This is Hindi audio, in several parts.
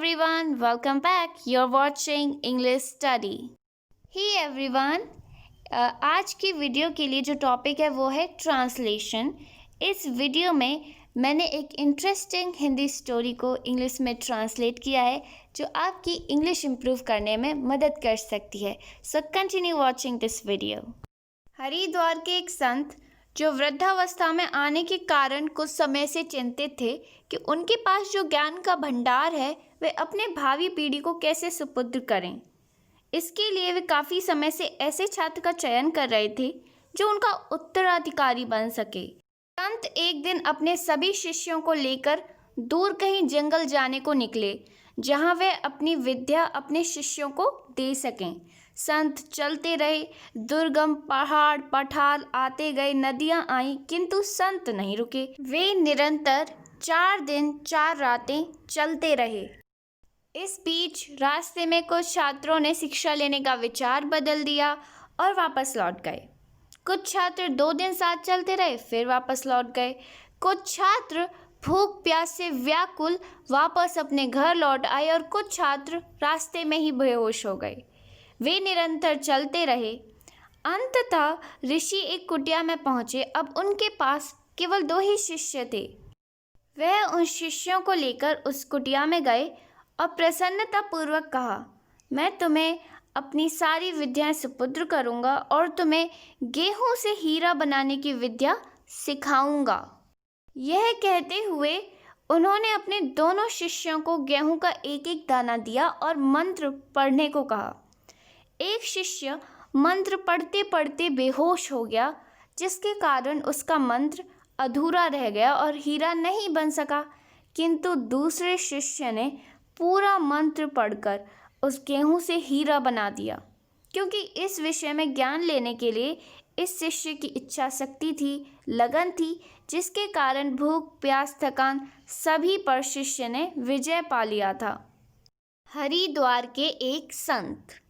everyone, welcome back. You're watching English Study. Hey everyone, आज की वीडियो के लिए जो टॉपिक है वो है ट्रांसलेशन. इस वीडियो में मैंने एक इंटरेस्टिंग हिंदी स्टोरी को इंग्लिश में ट्रांसलेट किया है जो आपकी इंग्लिश इम्प्रूव करने में मदद कर सकती है. So continue watching this video. Haridwar के एक संत जो वृद्धावस्था में आने के कारण कुछ समय से चिंतित थे कि उनके पास जो ज्ञान का भंडार है वे अपने भावी पीढ़ी को कैसे सुपुर्द करें. इसके लिए वे काफ़ी समय से ऐसे छात्र का चयन कर रहे थे जो उनका उत्तराधिकारी बन सके. संत एक दिन अपने सभी शिष्यों को लेकर दूर कहीं जंगल जाने को निकले जहां वे अपनी विद्या अपने शिष्यों को दे सकें. संत चलते रहे. दुर्गम पहाड़ पठार आते गए, नदियां आईं, किंतु संत नहीं रुके. वे निरंतर 4 दिन 4 रातें चलते रहे. इस बीच रास्ते में कुछ छात्रों ने शिक्षा लेने का विचार बदल दिया और वापस लौट गए. कुछ छात्र 2 दिन साथ चलते रहे, फिर वापस लौट गए. कुछ छात्र भूख प्यास से व्याकुल वापस अपने घर लौट आए और कुछ छात्र रास्ते में ही बेहोश हो गए. वे निरंतर चलते रहे. अंततः ऋषि एक कुटिया में पहुंचे. अब उनके पास केवल 2 ही शिष्य थे. वह उन शिष्यों को लेकर उस कुटिया में गए और प्रसन्नतापूर्वक कहा, मैं तुम्हें अपनी सारी विद्याएं सुपुर्द करूंगा और तुम्हें गेहूं से हीरा बनाने की विद्या सिखाऊंगा. यह कहते हुए उन्होंने अपने दोनों शिष्यों को गेहूं का एक एक दाना दिया और मंत्र पढ़ने को कहा. एक शिष्य मंत्र पढ़ते पढ़ते बेहोश हो गया, जिसके कारण उसका मंत्र अधूरा रह गया और हीरा नहीं बन सका. किंतु दूसरे शिष्य ने पूरा मंत्र पढ़कर उस गेहूं से हीरा बना दिया. क्योंकि इस विषय में ज्ञान लेने के लिए इस शिष्य की इच्छा शक्ति थी, लगन थी, जिसके कारण भूख प्यास थकान सभी पर शिष्य ने विजय पा लिया था. हरिद्वार के एक संत.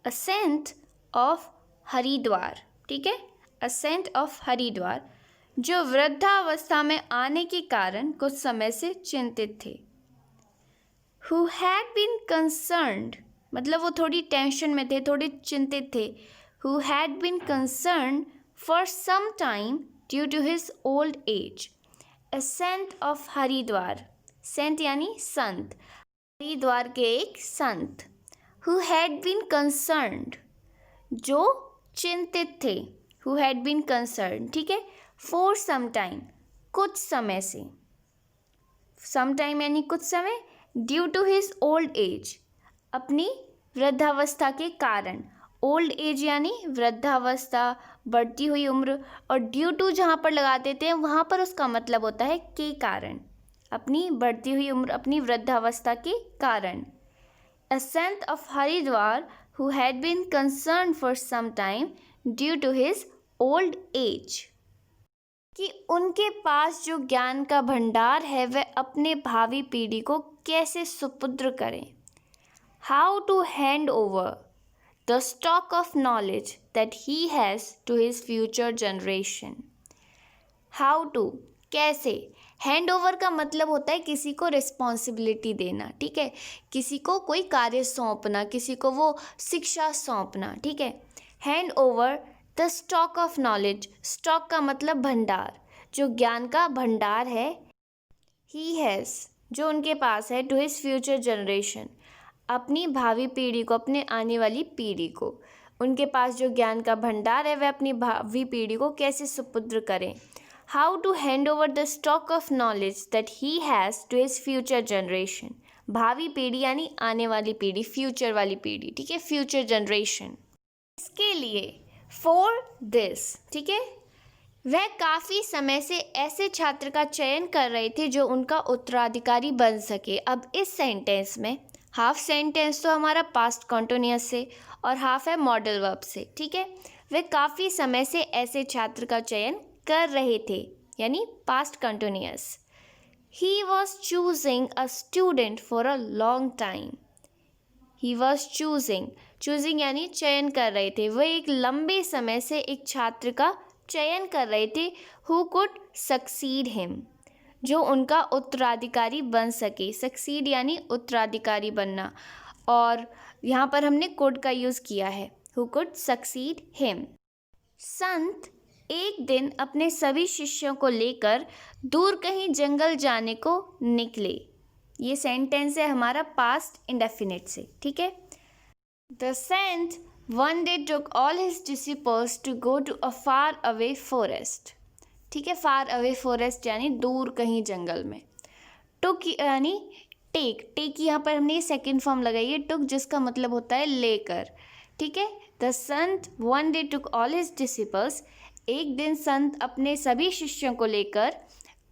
A saint of Haridwar. ठीक है, असेंट ऑफ हरिद्वार जो वृद्धावस्था में आने के कारण कुछ समय से चिंतित थे. Who had been concerned, मतलब वो थोड़ी टेंशन में थे, थोड़े चिंतित थे. Who had been concerned for some time due to his old age. A saint of Haridwar. Saint यानी संत. हरिद्वार के एक संत. Who had been concerned, जो चिंतित थे. Who had been concerned, ठीक है. For some time, कुछ समय से. Some time यानी कुछ समय. Due to his old age, अपनी वृद्धावस्था के कारण. ओल्ड एज यानी वृद्धावस्था, बढ़ती हुई उम्र, और ड्यू टू जहाँ पर लगा देते हैं वहाँ पर उसका मतलब होता है के कारण. अपनी बढ़ती हुई उम्र, अपनी वृद्धावस्था के कारण. A saint of Haridwar who had been concerned for some time due to his old age. कि उनके पास जो ज्ञान का भंडार है वह अपने भावी पीढ़ी को कैसे सुपुर्द करें. How to hand over the stock of knowledge that he has to his future generation. How to, कैसे. हैंड ओवर का मतलब होता है किसी को रिस्पॉन्सिबिलिटी देना. ठीक है, किसी को कोई कार्य सौंपना, किसी को वो शिक्षा सौंपना. ठीक है, hand over the stock of knowledge. Stock का मतलब भंडार, जो ज्ञान का भंडार है. ही हैज़, जो उनके पास है. टू हिज फ्यूचर जनरेशन, अपनी भावी पीढ़ी को, अपने आने वाली पीढ़ी को. उनके पास जो ज्ञान का भंडार है वह अपनी भावी पीढ़ी को कैसे सुपुर्द करें. How to hand over the stock of knowledge that he has to his future generation. भावी पीढ़ी यानी आने वाली पीढ़ी, फ्यूचर वाली पीढ़ी. ठीक है, फ्यूचर जनरेशन. इसके लिए for this, ठीक है, वह काफ़ी समय से ऐसे छात्र का चयन कर रहे थे जो उनका उत्तराधिकारी बन सके. अब इस सेंटेंस में हाफ सेंटेंस तो हमारा पास्ट कॉन्टिन्यूअस से और हाफ है मॉडल वर्ब से. ठीक है, वे काफ़ी समय से ऐसे छात्र का चयन कर रहे थे, यानी past continuous. He was choosing a student for a long time. He was choosing यानी चयन कर रहे थे. वह एक लंबे समय से एक छात्र का चयन कर रहे थे. हु कुड सक्सीड हिम, जो उनका उत्तराधिकारी बन सके। सक्सीड यानी उत्तराधिकारी बनना, और यहाँ पर हमने कुड का यूज़ किया है, हु कुड सक्सीड हिम। संत एक दिन अपने सभी शिष्यों को लेकर दूर कहीं जंगल जाने को निकले। ये सेंटेंस है हमारा पास्ट इंडेफिनिट से, ठीक है। The saint one day took all his disciples to go to a far away forest, ठीक है। फार अवे फॉरेस्ट यानी दूर कहीं जंगल में। टुक यानी टेक, टेक यहाँ पर हमने सेकेंड फॉर्म लगाई है टुक, जिसका मतलब होता है लेकर, ठीक है। The Sant one day took all his disciples, एक दिन संत अपने सभी शिष्यों को लेकर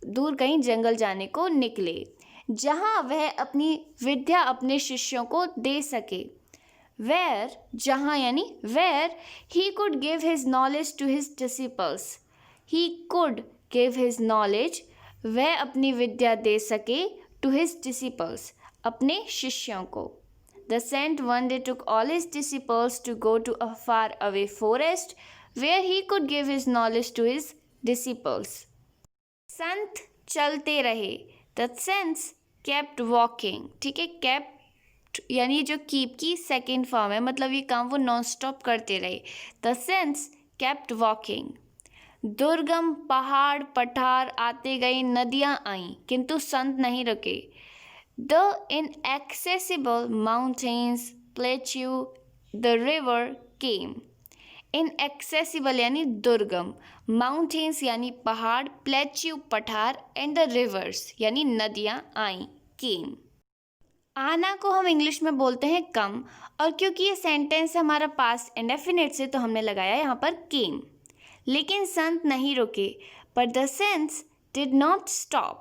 दूर कहीं जंगल जाने को निकले, जहाँ वह अपनी विद्या अपने शिष्यों को दे सके। वेयर, जहाँ यानी where, he could give his knowledge to his disciples, he could give his knowledge, वह अपनी विद्या दे सके, टू हिज डिसिपल्स, अपने शिष्यों को। The saint one day took all his disciples to go to a far away forest where he could give his knowledge to his disciples. संत चलते रहे। The saints kept walking, ठीक है। kept यानी जो keep की सेकेंड फॉर्म है, मतलब ये काम वो नॉन स्टॉप करते रहे। The saints kept walking. दुर्गम पहाड़ पठार आते गए, नदियाँ आईं, किंतु संत नहीं रुके। The inaccessible mountains, plateau, the river came. Inaccessible यानी दुर्गम, mountains यानी पहाड़, plateau पठार, and the rivers यानी नदियाँ आईं, came. आना को हम इंग्लिश में बोलते हैं कम, और क्योंकि ये सेंटेंस हमारा पास्ट इंडेफिनिट से, तो हमने लगाया यहाँ पर came. लेकिन संत नहीं रुके, but the saints did not stop.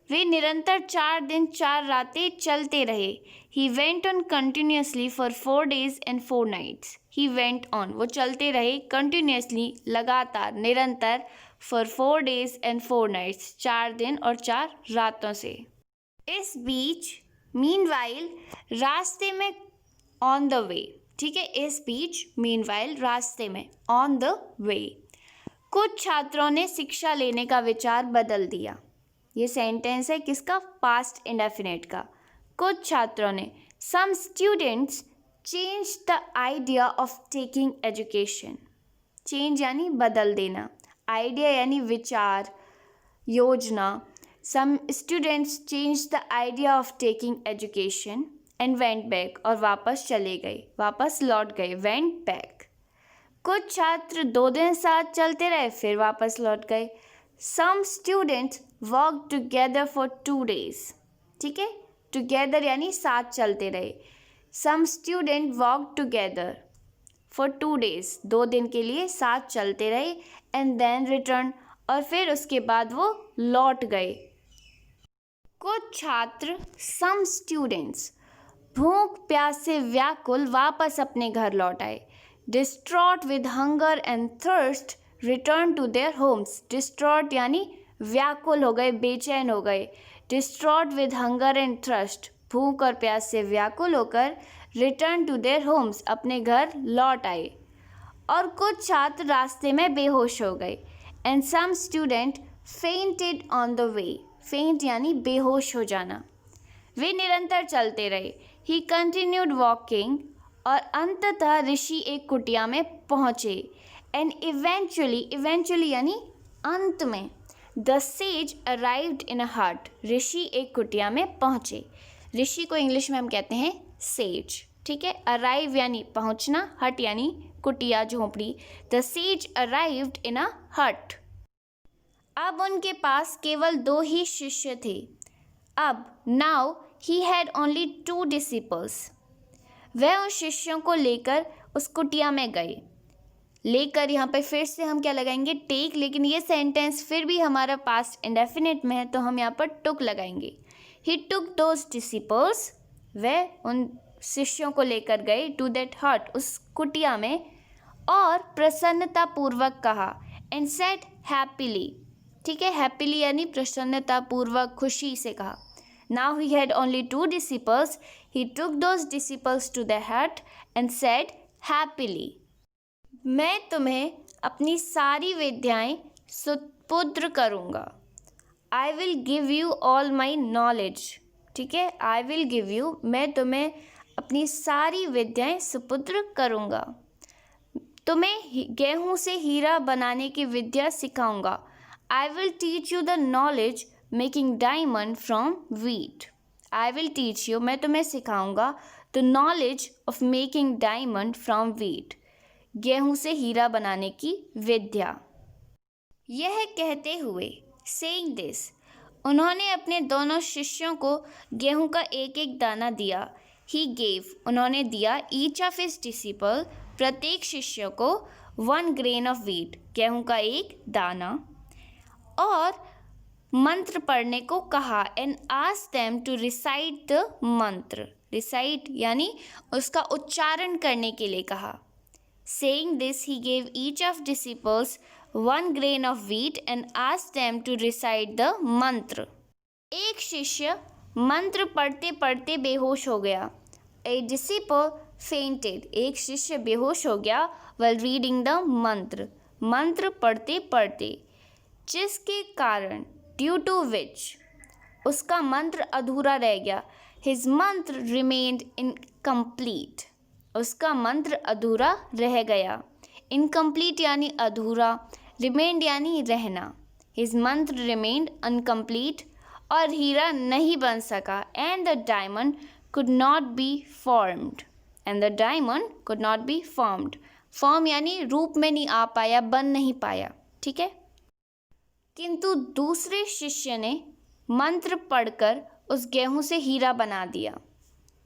वे निरंतर 4 दिन 4 रातें चलते रहे। He went on continuously for 4 days and 4 nights. He went on, वो चलते रहे continuously, लगातार, निरंतर, for 4 days and 4 nights, 4 दिन और 4 रातों से। इस बीच meanwhile रास्ते में on the way, ठीक है। इस बीच meanwhile रास्ते में on the way, कुछ छात्रों ने शिक्षा लेने का विचार बदल दिया। ये सेंटेंस है किसका? पास्ट इंडेफिनिट का। कुछ छात्रों ने, some students change the idea of taking education. Change यानी बदल देना, आइडिया यानी विचार, योजना। Some students change the idea of taking education and went back, और वापस चले गए, वापस लौट गए, वेंट बैक। कुछ छात्र 2 दिन साथ चलते रहे, फिर वापस लौट गए। Some students work together for 2 days, ठीक है। टुगेदर यानी साथ चलते रहे। Some student work together for 2 days, 2 दिन के लिए साथ चलते रहे। एंड देन रिटर्न, और फिर उसके बाद वो लौट गए। कुछ छात्र, सम स्टूडेंट्स, भूख प्यास से व्याकुल वापस अपने घर लौट आए। Distraught with hunger and thirst return to their homes. Distraught यानी व्याकुल हो गए, बेचैन हो गए। Distraught with hunger and thirst, भूख और प्यास से व्याकुल होकर रिटर्न टू देयर होम्स, अपने घर लौट आए। और कुछ छात्र रास्ते में बेहोश हो गए। And some student fainted on the way. Faint यानी बेहोश हो जाना। वे निरंतर चलते रहे। ही कंटिन्यूड वॉकिंग, और अंततः ऋषि एक कुटिया में पहुँचे। एंड इवेंचुअली यानी अंत में, द सेज अराइव्ड इन अ हट। ऋषि एक कुटिया में पहुँचे। ऋषि को इंग्लिश में हम कहते हैं सेज, ठीक है। अराइव यानी पहुँचना, हट यानी कुटिया, झोंपड़ी। द सेज अराइव्ड इन अ हट। अब उनके पास केवल 2 ही शिष्य थे। अब now he had only 2 disciples. वह उन शिष्यों को लेकर उस कुटिया में गए। लेकर यहाँ पे फिर से हम क्या लगाएंगे? टेक, लेकिन ये सेंटेंस फिर भी हमारा पास्ट इंडेफिनिट में है, तो हम यहाँ पर टुक लगाएंगे। ही टुक दोज डिसिपल्स, वह उन शिष्यों को लेकर गए, टू दैट हट, उस कुटिया में, और प्रसन्नतापूर्वक कहा। एंड सेड हैप्पीली, ठीक है। हैप्पीली यानी प्रसन्नतापूर्वक, खुशी से कहा। Now he had only 2 disciples. He took those disciples to the hut and said happily, मैं तुम्हें अपनी सारी विद्याएं सुपुत्र करूँगा। I will give you all my knowledge, ठीक है, आई विल गिव यू, मैं तुम्हें अपनी सारी विद्याएं सुपुत्र करूँगा, तुम्हें गेहूं से हीरा बनाने की विद्या सिखाऊंगा। I will teach you the knowledge making diamond from wheat. I will teach you, मैं तुम्हें सिखाऊंगा the knowledge of making diamond from wheat, गेहूं से हीरा बनाने की विद्या। यह कहते हुए, सेइंग दिस, उन्होंने अपने दोनों शिष्यों को गेहूं का एक एक दाना दिया। ही गेव, उन्होंने दिया, ईच ऑफ हिज डिसिपल, प्रत्येक शिष्य को, 1 grain ऑफ वीट, गेहूं का एक दाना, और मंत्र पढ़ने को कहा। And asked them to recite the mantra, recite यानी उसका उच्चारण करने के लिए कहा। Saying this he gave each of disciples 1 grain of wheat and asked them to recite the mantra. एक शिष्य मंत्र पढ़ते पढ़ते बेहोश हो गया। ए डिसिपल फेंटेड, एक शिष्य बेहोश हो गया while रीडिंग द मंत्र, मंत्र पढ़ते पढ़ते, जिसके कारण, ड्यू टू विच, उसका मंत्र अधूरा रह गया। हिज मंत्र रिमेन्ड इनकम्प्लीट, उसका मंत्र अधूरा रह गया। इनकम्प्लीट यानी अधूरा, रिमेन्ड यानी रहना। हिज मंत्र रिमेन्ड अनकम्प्लीट, और हीरा नहीं बन सका। And the diamond could not be formed, and the diamond could not be formed, form यानी रूप में नहीं आ पाया, बन नहीं पाया, ठीक है। किंतु दूसरे शिष्य ने मंत्र पढ़कर उस गेहूं से हीरा बना दिया,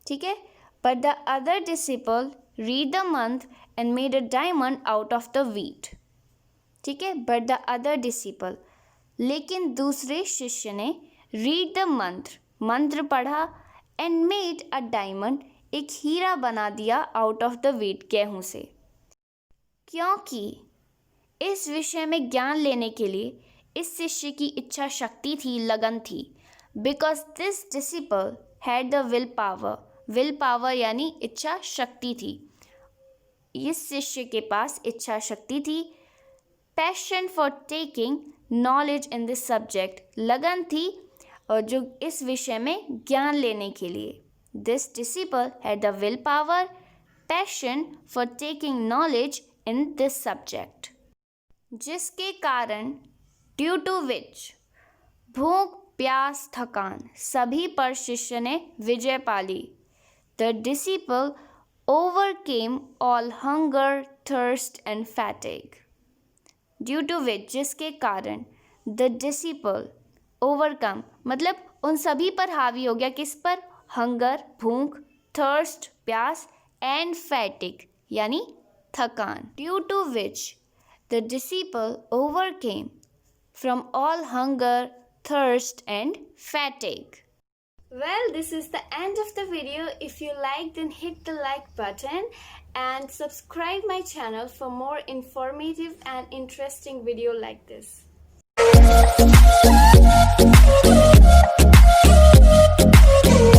ठीक है। But the other disciple read the mantra and made a diamond out of the wheat, ठीक है। But the other disciple, लेकिन दूसरे शिष्य ने read the मंत्र, मंत्र पढ़ा, एंड मेड अ डायमंड, एक हीरा बना दिया, आउट ऑफ द वीट, गेहूं से। क्योंकि इस विषय में ज्ञान लेने के लिए इस शिष्य की इच्छा शक्ति थी, लगन थी। Because this disciple had the will power यानी इच्छा शक्ति थी, इस शिष्य के पास इच्छा शक्ति थी। Passion for taking knowledge in this subject, लगन थी और जो इस विषय में ज्ञान लेने के लिए। This disciple had the will power, passion for taking knowledge in this subject, जिसके कारण, ड्यू टू विच, भूख प्यास थकान सभी पर शिष्य ने विजय पाली। The disciple overcame all hunger, thirst and fatigue, due to which, जिसके कारण, द डिसिपल ओवरकम मतलब उन सभी पर हावी हो गया, किस पर, हंगर भूख, थर्स्ट प्यास, एंड फैटिग यानी थकान। Due to which the disciple overcame from all hunger, thirst and fatigue. Well, this is the end of the video. If you liked, then hit the like button and subscribe my channel for more informative and interesting video like this. Thank you.